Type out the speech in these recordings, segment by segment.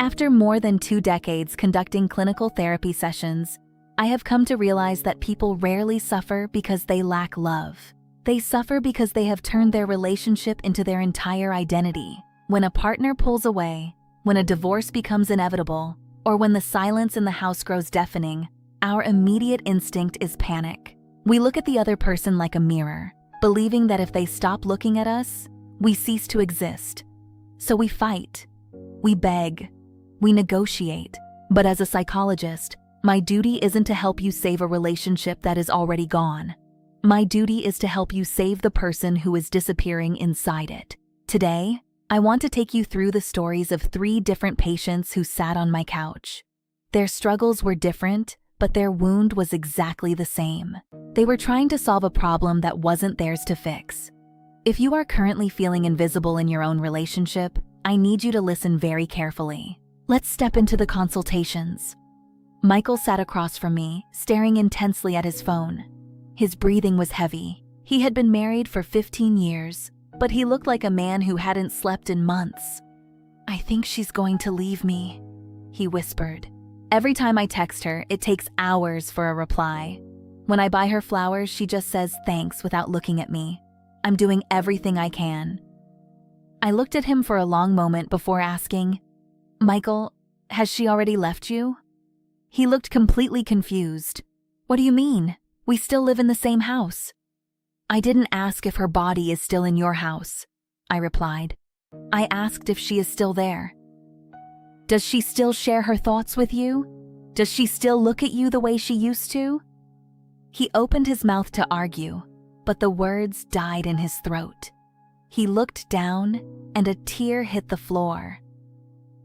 After more than 2 decades conducting clinical therapy sessions, I have come to realize that people rarely suffer because they lack love. They suffer because they have turned their relationship into their entire identity. When a partner pulls away, when a divorce becomes inevitable, or when the silence in the house grows deafening, our immediate instinct is panic. We look at the other person like a mirror, believing that if they stop looking at us, we cease to exist. So we fight, we beg, we negotiate. But as a psychologist, my duty isn't to help you save a relationship that is already gone. My duty is to help you save the person who is disappearing inside it. Today, I want to take you through the stories of 3 different patients who sat on my couch. Their struggles were different, but their wound was exactly the same. They were trying to solve a problem that wasn't theirs to fix. If you are currently feeling invisible in your own relationship, I need you to listen very carefully. Let's step into the consultations. Michael sat across from me, staring intensely at his phone. His breathing was heavy. He had been married for 15 years, but he looked like a man who hadn't slept in months. "I think she's going to leave me," he whispered. Every time I text her, it takes hours for a reply. When I buy her flowers, she just says thanks without looking at me. I'm doing everything I can. I looked at him for a long moment before asking, "Michael, has she already left you?" He looked completely confused. "What do you mean? We still live in the same house." "I didn't ask if her body is still in your house," I replied. "I asked if she is still there. Does she still share her thoughts with you? Does she still look at you the way she used to?" He opened his mouth to argue, but the words died in his throat. He looked down, and a tear hit the floor.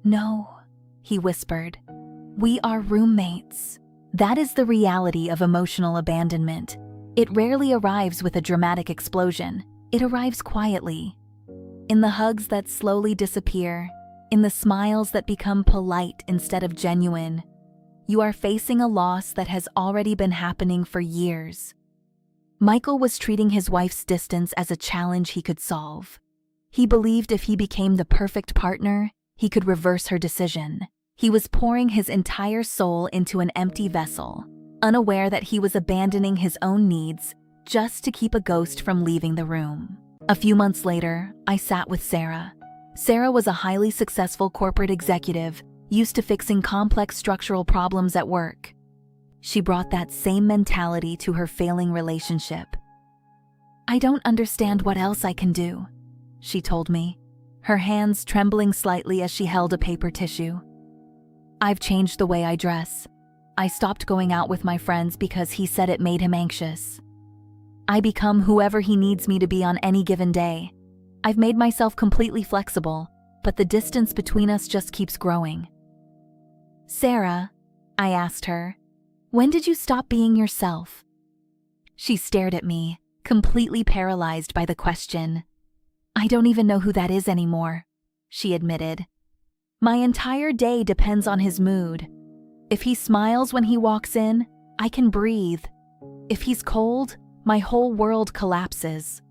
"No," he whispered. "We are roommates." That is the reality of emotional abandonment. It rarely arrives with a dramatic explosion. It arrives quietly. In the hugs that slowly disappear, in the smiles that become polite instead of genuine, you are facing a loss that has already been happening for years. Michael was treating his wife's distance as a challenge he could solve. He believed if he became the perfect partner, he could reverse her decision. He was pouring his entire soul into an empty vessel, unaware that he was abandoning his own needs just to keep a ghost from leaving the room. A few months later, I sat with Sarah. Sarah was a highly successful corporate executive, used to fixing complex structural problems at work. She brought that same mentality to her failing relationship. "I don't understand what else I can do," she told me, her hands trembling slightly as she held a paper tissue. "I've changed the way I dress. I stopped going out with my friends because he said it made him anxious. I become whoever he needs me to be on any given day. I've made myself completely flexible, but the distance between us just keeps growing." "Sarah," I asked her, "when did you stop being yourself?" She stared at me, completely paralyzed by the question. "I don't even know who that is anymore," she admitted. "My entire day depends on his mood. If he smiles when he walks in, I can breathe. If he's cold, my whole world collapses."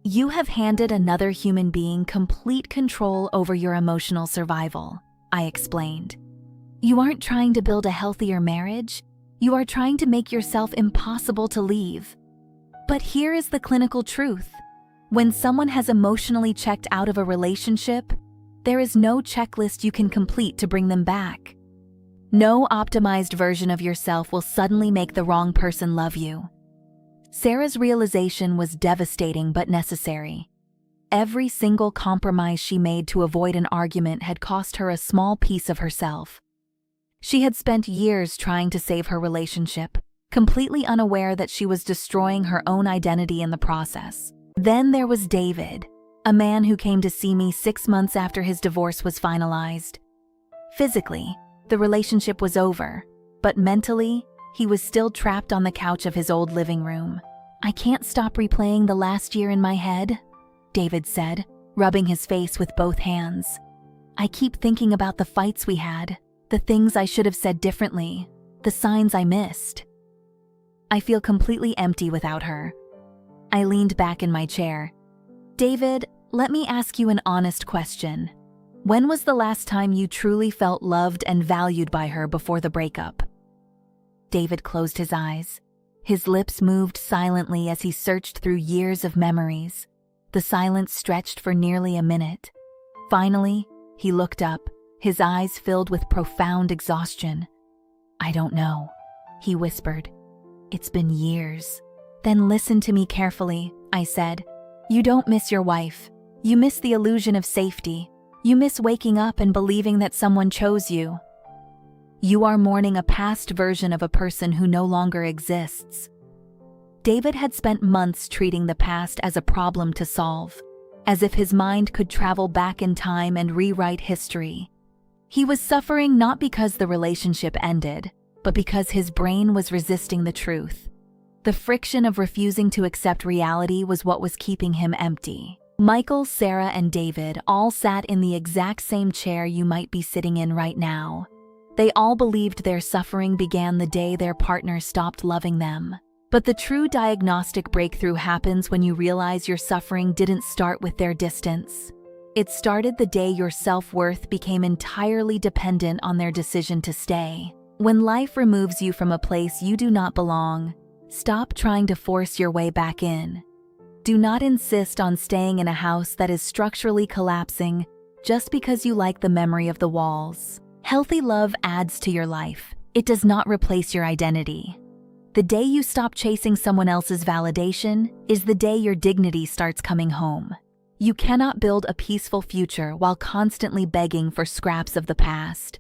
"You have handed another human being complete control over your emotional survival," I explained. "You aren't trying to build a healthier marriage. You are trying to make yourself impossible to leave." But here is the clinical truth. When someone has emotionally checked out of a relationship, there is no checklist you can complete to bring them back. No optimized version of yourself will suddenly make the wrong person love you. Sarah's realization was devastating but necessary. Every single compromise she made to avoid an argument had cost her a small piece of herself. She had spent years trying to save her relationship, completely unaware that she was destroying her own identity in the process. Then there was David, a man who came to see me 6 months after his divorce was finalized. Physically, the relationship was over, but mentally, he was still trapped on the couch of his old living room. "I can't stop replaying the last year in my head," David said, rubbing his face with both hands. "I keep thinking about the fights we had, the things I should have said differently, the signs I missed. I feel completely empty without her." I leaned back in my chair. "David, let me ask you an honest question. When was the last time you truly felt loved and valued by her before the breakup? David closed his eyes. His lips moved silently as he searched through years of memories. The silence stretched for nearly a minute. Finally, he looked up, his eyes filled with profound exhaustion. "I don't know," he whispered. "It's been years." "Then listen to me carefully," I said. "You don't miss your wife. You miss the illusion of safety. You miss waking up and believing that someone chose you. You are mourning a past version of a person who no longer exists." David had spent months treating the past as a problem to solve, as if his mind could travel back in time and rewrite history. He was suffering not because the relationship ended, but because his brain was resisting the truth. The friction of refusing to accept reality was what was keeping him empty. Michael, Sarah, and David all sat in the exact same chair you might be sitting in right now. They all believed their suffering began the day their partner stopped loving them. But the true diagnostic breakthrough happens when you realize your suffering didn't start with their distance. It started the day your self-worth became entirely dependent on their decision to stay. When life removes you from a place you do not belong, stop trying to force your way back in. Do not insist on staying in a house that is structurally collapsing just because you like the memory of the walls. Healthy love adds to your life. It does not replace your identity. The day you stop chasing someone else's validation is the day your dignity starts coming home. You cannot build a peaceful future while constantly begging for scraps of the past.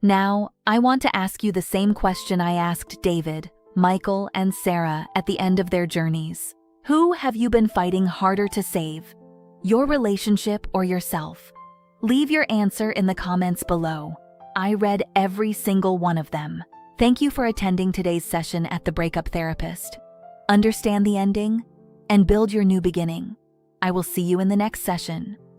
Now, I want to ask you the same question I asked David, Michael, and Sarah at the end of their journeys. Who have you been fighting harder to save? Your relationship or yourself? Leave your answer in the comments below. I read every single one of them. Thank you for attending today's session at The Breakup Therapist. Understand the ending and build your new beginning. I will see you in the next session.